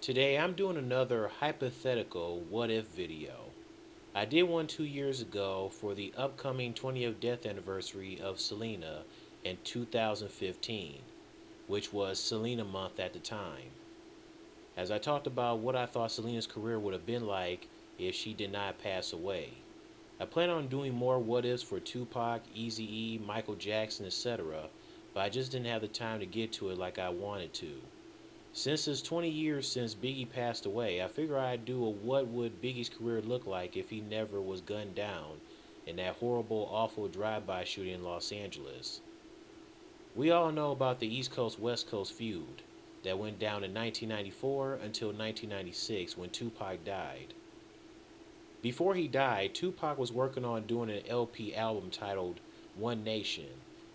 Today I'm doing another hypothetical what if video. I did one 2 years ago for the upcoming 20th death anniversary of Selena in 2015, which was Selena month at the time. As I talked about what I thought Selena's career would have been like if she did not pass away. I plan on doing more what ifs for Tupac, Eazy-E, Michael Jackson, etc., but I just didn't have the time to get to it like I wanted to. Since it's 20 years since Biggie passed away, I figure I'd do a what would Biggie's career look like if he never was gunned down in that horrible, awful drive-by shooting in Los Angeles. We all know about the East Coast West Coast feud that went down in 1994 until 1996 when Tupac died. Before he died, Tupac was working on doing an LP album titled One Nation.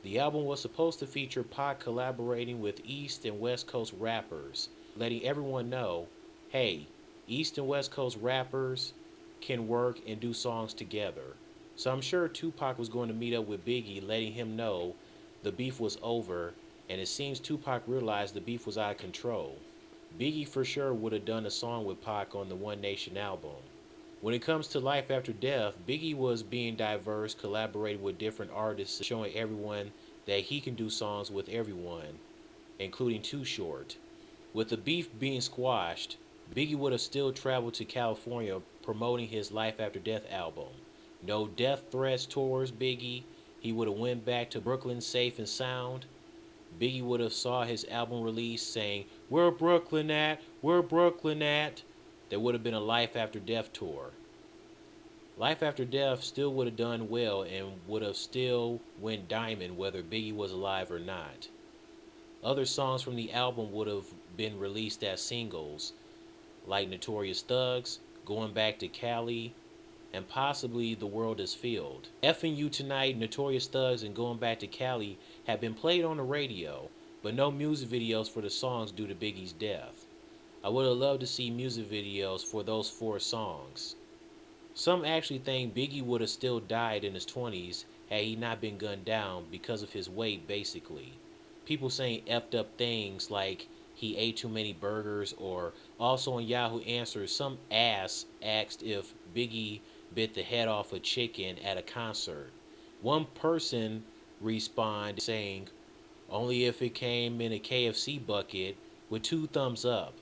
The album was supposed to feature Pac collaborating with East and West Coast rappers, letting everyone know, hey, East and West Coast rappers can work and do songs together. So I'm sure Tupac was going to meet up with Biggie, letting him know the beef was over, and it seems Tupac realized the beef was out of control. Biggie for sure would have done a song with Pac on the One Nation album. When it comes to life after death, Biggie was being diverse, collaborating with different artists, showing everyone that he can do songs with everyone, including Too Short. With the beef being squashed, Biggie would have still traveled to California promoting his Life After Death album. No death threats towards Biggie. He would have went back to Brooklyn safe and sound. Biggie would have saw his album release saying, "Where Brooklyn at? Where Brooklyn at?" There would have been a Life After Death tour. Life After Death still would have done well and would have still went diamond whether Biggie was alive or not. Other songs from the album would have been released as singles, like Notorious Thugs, Going Back to Cali, and possibly The World Is Filled. Effing You Tonight, Notorious Thugs, and Going Back to Cali have been played on the radio, but no music videos for the songs due to Biggie's death. I would have loved to see music videos for those 4 songs. Some actually think Biggie would have still died in his 20s had he not been gunned down because of his weight basically. People saying effed up things like he ate too many burgers, or also on Yahoo Answers some ass asked if Biggie bit the head off a chicken at a concert. One person responded saying only if it came in a KFC bucket with 2 thumbs up.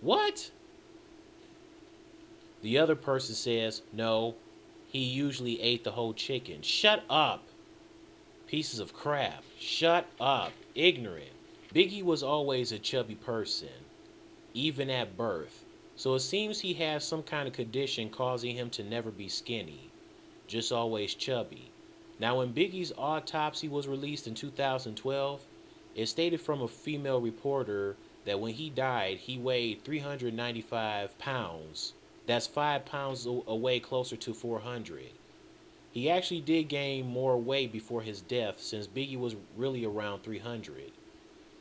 What? The other person says, no, he usually ate the whole chicken. Shut up. Pieces of crap. Shut up. Ignorant. Biggie was always a chubby person, even at birth. So it seems he has some kind of condition causing him to never be skinny. Just always chubby. Now when Biggie's autopsy was released in 2012, it stated from a female reporter that when he died, he weighed 395 pounds. That's 5 pounds away closer to 400. He actually did gain more weight before his death since Biggie was really around 300.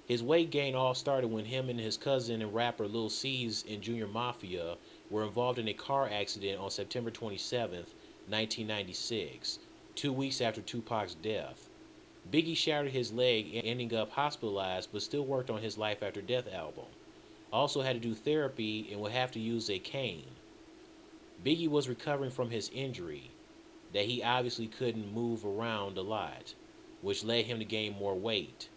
His weight gain all started when him and his cousin and rapper Lil C's in Junior Mafia were involved in a car accident on September 27, 1996, 2 weeks after Tupac's death. Biggie shattered his leg, ending up hospitalized, but still worked on his Life After Death album. Also had to do therapy and would have to use a cane. Biggie was recovering from his injury, that he obviously couldn't move around a lot, which led him to gain more weight.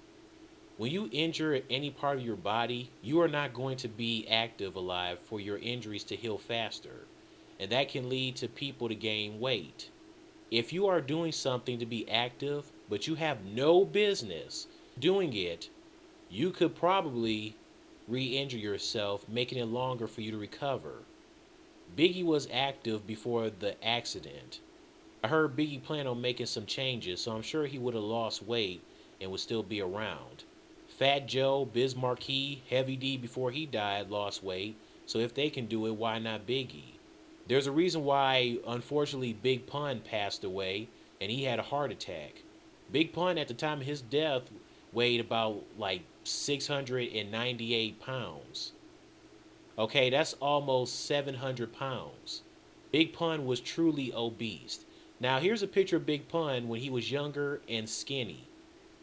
When you injure any part of your body, you are not going to be active alive for your injuries to heal faster, and that can lead to people to gain weight. If you are doing something to be active, but you have no business doing it, you could probably re-injure yourself, making it longer for you to recover. Biggie was active before the accident. I heard Biggie planned on making some changes, so I'm sure he would have lost weight and would still be around. Fat Joe, Biz Markie, Heavy D before he died lost weight, so if they can do it, why not Biggie? There's a reason why, unfortunately, Big Pun passed away, and he had a heart attack. Big Pun, at the time of his death, weighed about 698 pounds. Okay, that's almost 700 pounds. Big Pun was truly obese. Now, here's a picture of Big Pun when he was younger and skinny.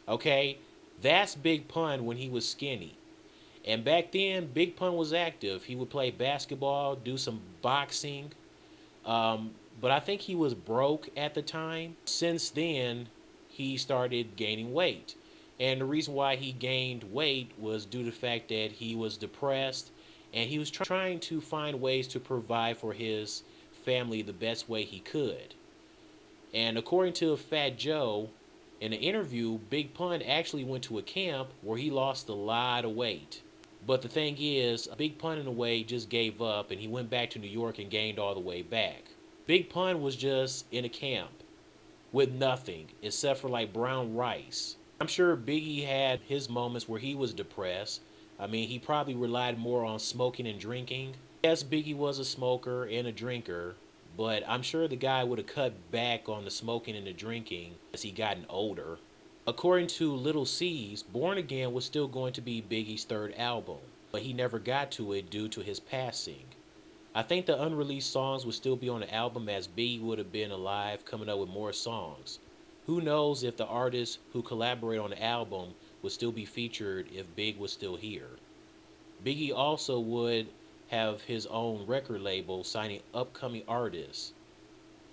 Okay, that's Big Pun when he was skinny. And back then, Big Pun was active. He would play basketball, do some boxing. Um, but I think he was broke at the time. Since then, he started gaining weight. And the reason why he gained weight was due to the fact that he was depressed and he was trying to find ways to provide for his family the best way he could. And according to Fat Joe, in an interview, Big Pun actually went to a camp where he lost a lot of weight. But the thing is, Big Pun in a way just gave up and he went back to New York and gained all the way back. Big Pun was just in a camp with nothing except for like brown rice. I'm sure Biggie had his moments where he was depressed. I mean, he probably relied more on smoking and drinking. Yes, Biggie was a smoker and a drinker, but I'm sure the guy would have cut back on the smoking and the drinking as he gotten older. According to Little C's, Born Again was still going to be Biggie's third album, but he never got to it due to his passing. I think the unreleased songs would still be on the album as Biggie would have been alive coming up with more songs. Who knows if the artists who collaborate on the album would still be featured if Big was still here. Biggie also would have his own record label signing upcoming artists.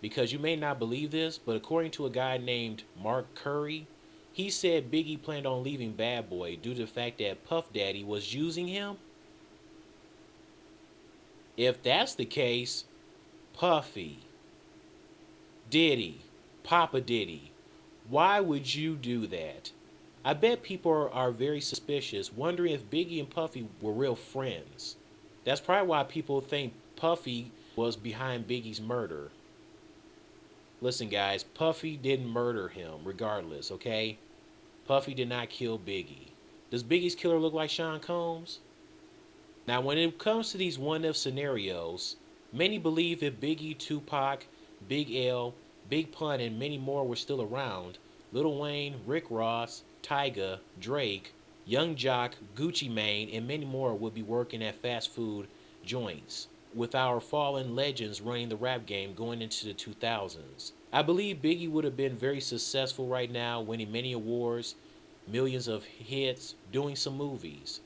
Because you may not believe this, but according to a guy named Mark Curry, he said Biggie planned on leaving Bad Boy due to the fact that Puff Daddy was using him. If that's the case, Puffy, Diddy, Papa Diddy, why would you do that? I bet people are very suspicious, wondering if Biggie and Puffy were real friends. That's probably why people think Puffy was behind Biggie's murder. Listen, guys, Puffy didn't murder him regardless, okay? Puffy did not kill Biggie. Does Biggie's killer look like Sean Combs? Now, when it comes to these what-if scenarios, many believe if Biggie, Tupac, Big L, Big Pun, and many more were still around, Lil Wayne, Rick Ross, Tyga, Drake, Young Jock, Gucci Mane, and many more would be working at fast food joints, with our fallen legends running the rap game going into the 2000s. I believe Biggie would have been very successful right now, winning many awards, millions of hits, doing some movies.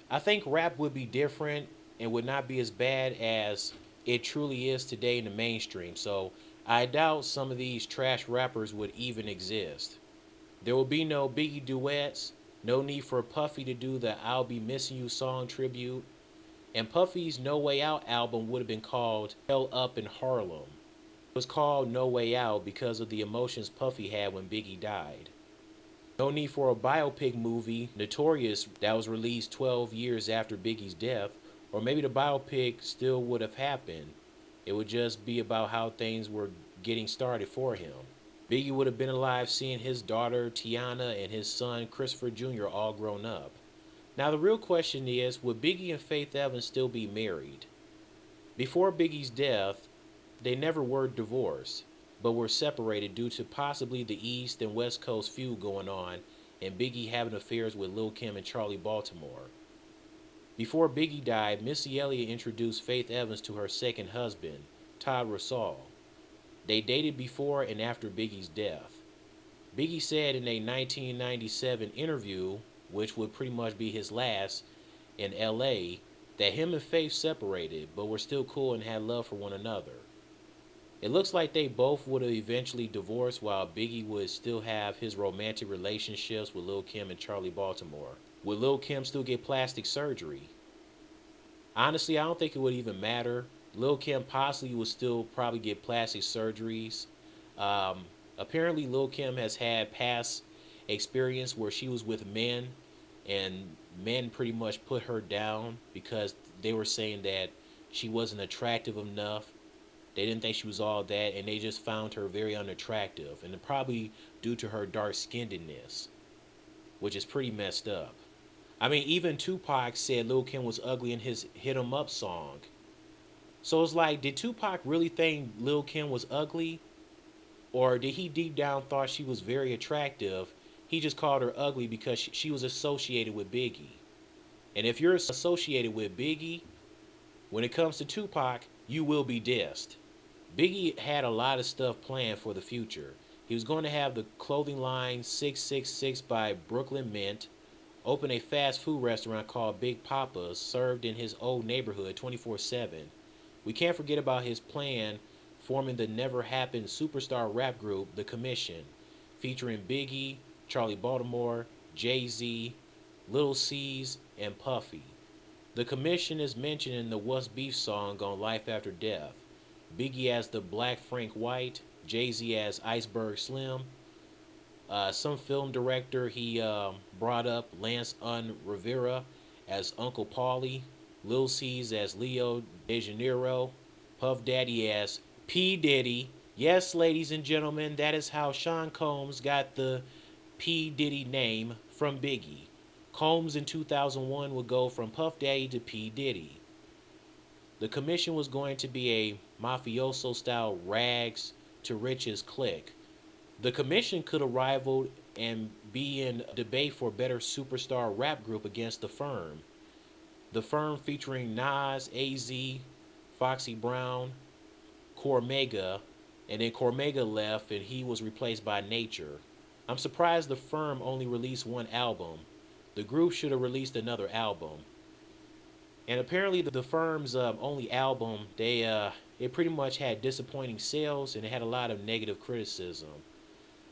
I think rap would be different and would not be as bad as it truly is today in the mainstream, so I doubt some of these trash rappers would even exist. There will be no Biggie duets, no need for Puffy to do the I'll Be Missing You song tribute, and Puffy's No Way Out album would have been called Hell Up in Harlem. It was called No Way Out because of the emotions Puffy had when Biggie died. No need for a biopic movie, Notorious, that was released 12 years after Biggie's death, or maybe the biopic still would have happened. It would just be about how things were getting started for him. Biggie would have been alive seeing his daughter Tiana and his son Christopher Jr. all grown up. Now the real question is, would Biggie and Faith Evans still be married? Before Biggie's death, they never were divorced, but were separated due to possibly the East and West Coast feud going on and Biggie having affairs with Lil' Kim and Charlie Baltimore. Before Biggie died, Missy Elliott introduced Faith Evans to her second husband, Todd Russell. They dated before and after Biggie's death. Biggie said in a 1997 interview, which would pretty much be his last in LA, that him and Faith separated but were still cool and had love for one another. It looks like they both would have eventually divorced while Biggie would still have his romantic relationships with Lil' Kim and Charlie Baltimore. Would Lil' Kim still get plastic surgery? Honestly, I don't think it would even matter. Lil' Kim possibly would still probably get plastic surgeries. Apparently, Lil' Kim has had past experience where she was with men and men pretty much put her down because they were saying that she wasn't attractive enough. They didn't think she was all that, and they just found her very unattractive, and probably due to her dark-skinnedness, which is pretty messed up. I mean, even Tupac said Lil' Kim was ugly in his Hit 'Em Up song. So it's like, did Tupac really think Lil' Kim was ugly? Or did he deep down thought she was very attractive? He just called her ugly because she was associated with Biggie. And if you're associated with Biggie, when it comes to Tupac, you will be dissed. Biggie had a lot of stuff planned for the future. He was going to have the clothing line 666 by Brooklyn Mint, opened a fast food restaurant called Big Papa's, served in his old neighborhood 24/7. We can't forget about his plan forming the never happened superstar rap group, The Commission, featuring Biggie, Charlie Baltimore, Jay-Z, Lil C's, and Puffy. The Commission is mentioned in the What's Beef song on Life After Death. Biggie as the Black Frank White, Jay-Z as Iceberg Slim. Some film director he brought up Lance Rivera as Uncle Paulie, Lil C's as Leo De Janeiro, Puff Daddy as P. Diddy. Yes, ladies and gentlemen, that is how Sean Combs got the P. Diddy name from Biggie. Combs in 2001 would go from Puff Daddy to P. Diddy. The Commission was going to be a mafioso style rags to riches clique. The Commission could have rivaled and be in debate for a better superstar rap group against The Firm. The Firm featuring Nas, AZ, Foxy Brown, Cormega, and then Cormega left and he was replaced by Nature. I'm surprised The Firm only released one album. The group should have released another album. And apparently the Firm's only album, it pretty much had disappointing sales and it had a lot of negative criticism.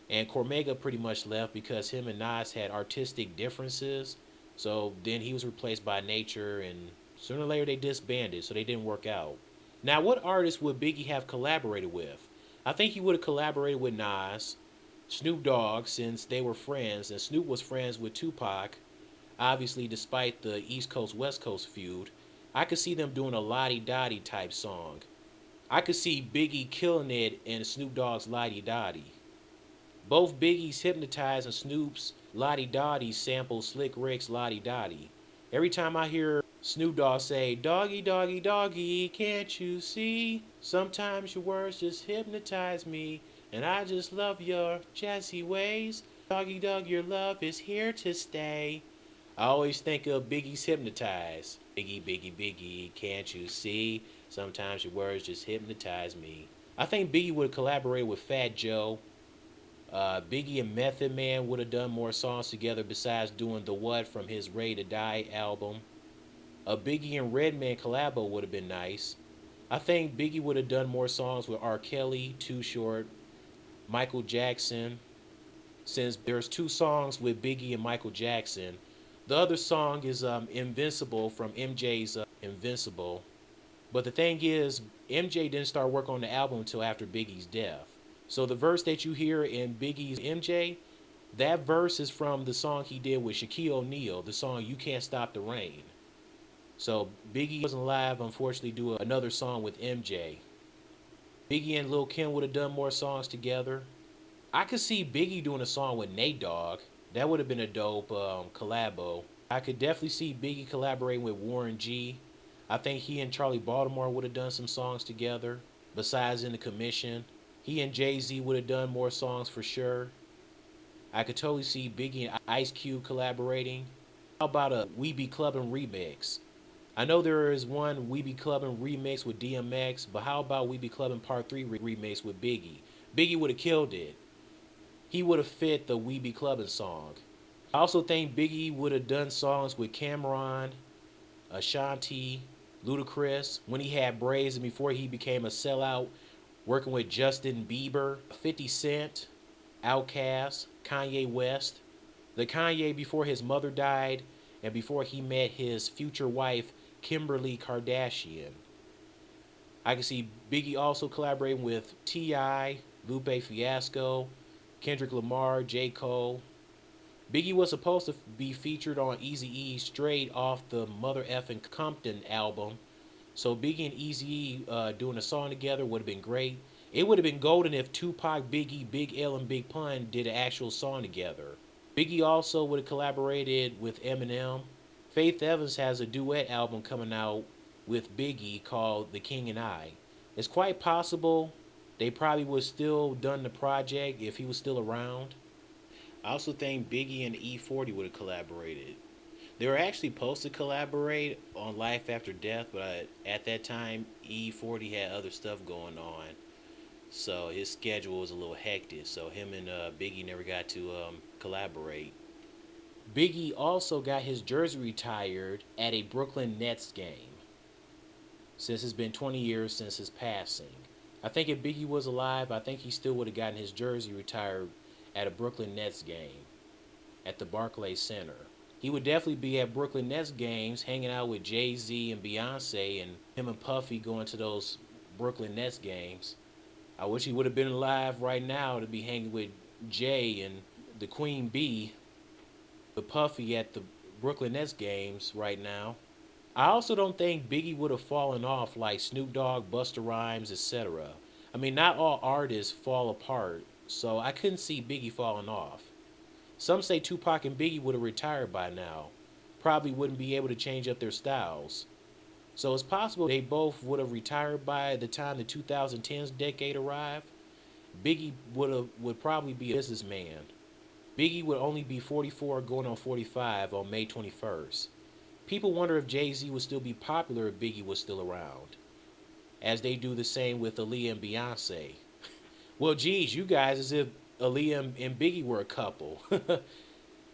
And Cormega pretty much left because him and Nas had artistic differences. So then he was replaced by Nature, and sooner or later they disbanded, so they didn't work out. Now, what artists would Biggie have collaborated with? I think he would have collaborated with Nas, Snoop Dogg, since they were friends, and Snoop was friends with Tupac. Obviously, despite the East Coast West Coast feud, I could see them doing a Lottie Dottie type song. I could see Biggie killing it in Snoop Dogg's Lottie Dottie. Both Biggie's Hypnotize and Snoop's Lottie Dottie sample Slick Rick's Lottie Dottie. Every time I hear Snoop Dogg say, "Doggy, doggy, doggy, can't you see? Sometimes your words just hypnotize me, and I just love your jazzy ways. Doggy, dog, your love is here to stay." I always think of Biggie's Hypnotize. Biggie, Biggie, Biggie, can't you see? Sometimes your words just hypnotize me. I think Biggie would collaborate with Fat Joe. Biggie and Method Man would have done more songs together besides doing The What from his Ready to Die album. A Biggie and Redman collabo would have been nice. I think Biggie would have done more songs with R. Kelly, Too Short, Michael Jackson. Since there's two songs with Biggie and Michael Jackson, the other song is Invincible from MJ's Invincible. But the thing is, MJ didn't start work on the album until after Biggie's death. So the verse that you hear in Biggie's MJ, that verse is from the song he did with Shaquille O'Neal, the song You Can't Stop the Rain. So Biggie wasn't alive, unfortunately, do another song with MJ. Biggie and Lil Kim would have done more songs together. I could see Biggie doing a song with Nate Dogg. That would have been a dope collabo. I could definitely see Biggie collaborating with Warren G. I think he and Charlie Baltimore would have done some songs together. Besides in the Commission, he and Jay-Z would have done more songs for sure. I could totally see Biggie and Ice Cube collaborating. How about a We Be Clubbin' remix? I know there is one We Be Clubbin' remix with DMX, but how about We Be Clubbin' Part 3 remix with Biggie? Biggie would have killed it. He would have fit the We Be Clubbin' song. I also think Biggie would have done songs with Cameron, Ashanti, Ludacris, when he had braids and before he became a sellout, working with Justin Bieber, 50 Cent, Outkast, Kanye West. The Kanye before his mother died and before he met his future wife, Kimberly Kardashian. I can see Biggie also collaborating with T.I., Lupe Fiasco, Kendrick Lamar, J. Cole. Biggie was supposed to be featured on Eazy-E straight off the Mother Effin' Compton album. So Biggie and Eazy-E doing a song together would have been great. It would have been golden if Tupac, Biggie, Big L, and Big Pun did an actual song together. Biggie also would have collaborated with Eminem. Faith Evans has a duet album coming out with Biggie called The King and I. It's quite possible they probably would have still done the project if he was still around. I also think Biggie and E40 would have collaborated. They were actually supposed to collaborate on Life After Death, but at that time, E40 had other stuff going on. So his schedule was a little hectic. So him and Biggie never got to collaborate. Biggie also got his jersey retired at a Brooklyn Nets game, since it's been 20 years since his passing. I think if Biggie was alive, I think he still would have gotten his jersey retired at a Brooklyn Nets game at the Barclays Center. He would definitely be at Brooklyn Nets games hanging out with Jay-Z and Beyonce, and him and Puffy going to those Brooklyn Nets games. I wish he would have been alive right now to be hanging with Jay and the Queen Bee, the Puffy at the Brooklyn Nets games right now. I also don't think Biggie would have fallen off like Snoop Dogg, Busta Rhymes, etc. I mean, not all artists fall apart, so I couldn't see Biggie falling off. Some say Tupac and Biggie would have retired by now. Probably wouldn't be able to change up their styles. So it's possible they both would have retired by the time the 2010s decade arrived. Biggie would probably be a businessman. Biggie would only be 44 going on 45 on May 21st. People wonder if Jay-Z would still be popular if Biggie was still around, as they do the same with Aaliyah and Beyonce. Well, geez, you guys, as if Aaliyah and Biggie were a couple.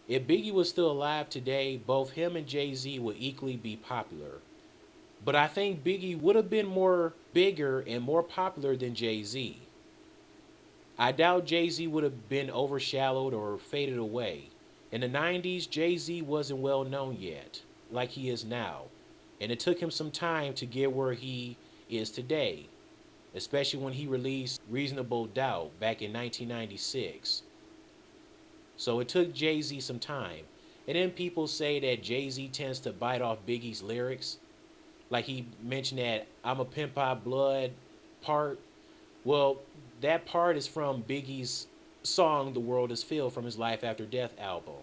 If Biggie was still alive today, both him and Jay-Z would equally be popular. But I think Biggie would have been bigger and more popular than Jay-Z. I doubt Jay-Z would have been overshadowed or faded away. In the 90s, Jay-Z wasn't well known yet, like he is now. And it took him some time to get where he is today, especially when he released Reasonable Doubt back in 1996. So it took Jay-Z some time. And then people say that Jay-Z tends to bite off Biggie's lyrics. Like he mentioned that I'm a Pimp My Blood part. Well, that part is from Biggie's song The World Is Filled from his Life After Death album.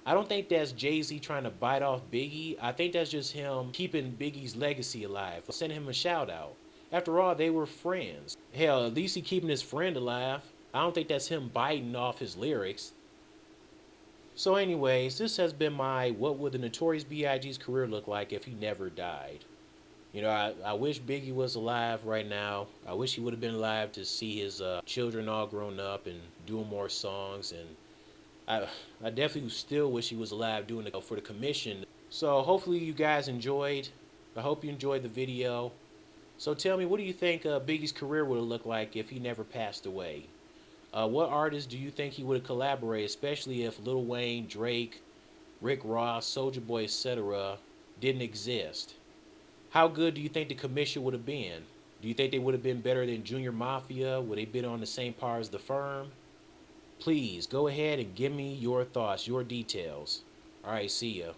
I don't think that's Jay-Z trying to bite off Biggie. I think that's just him keeping Biggie's legacy alive, sending him a shout out. After all, they were friends. Hell, at least he keeping his friend alive. I don't think that's him biting off his lyrics. So anyways, this has been my what would the Notorious B.I.G's career look like if he never died. You know, I wish Biggie was alive right now. I wish he would have been alive to see his children all grown up and doing more songs. And I definitely still wish he was alive doing it for the commission. So hopefully you guys enjoyed. I hope you enjoyed the video. So tell me, what do you think Biggie's career would have looked like if he never passed away? What artists do you think he would have collaborated, especially if Lil Wayne, Drake, Rick Ross, Soulja Boy, etc. didn't exist? How good do you think the commission would have been? Do you think they would have been better than Junior Mafia? Would they have been on the same par as The Firm? Please go ahead and give me your thoughts, your details. All right, see ya.